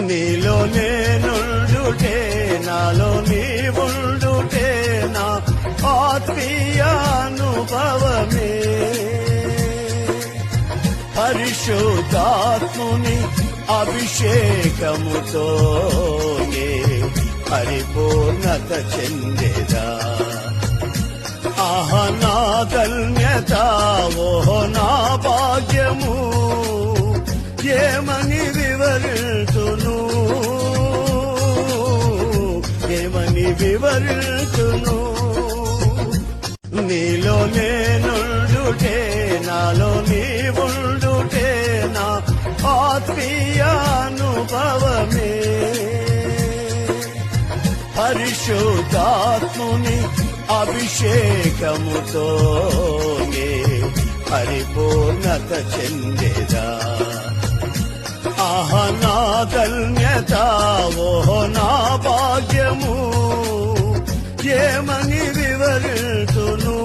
నీలో నేనుండుటే నాలో నీవుండుటే నా ఆత్మీయానుభవమే పరిశుద్ధాత్ముని అభిషేకముతో పరిపూర్ణత చెందేదా ఆహా నా ధన్యత ఓహో నా భాగ్యము ఏమని వివరితును నీలో నేనుండుటే నాలో నీవుండుటే నా ఆత్మీయానుభవమే పరిశుద్ధాత్ముని అభిషేకముతో పరిపూర్ణత చెందేదా ఆహా నా ధన్యత ఓహో నా భాగ్యము ఏమని వివరితును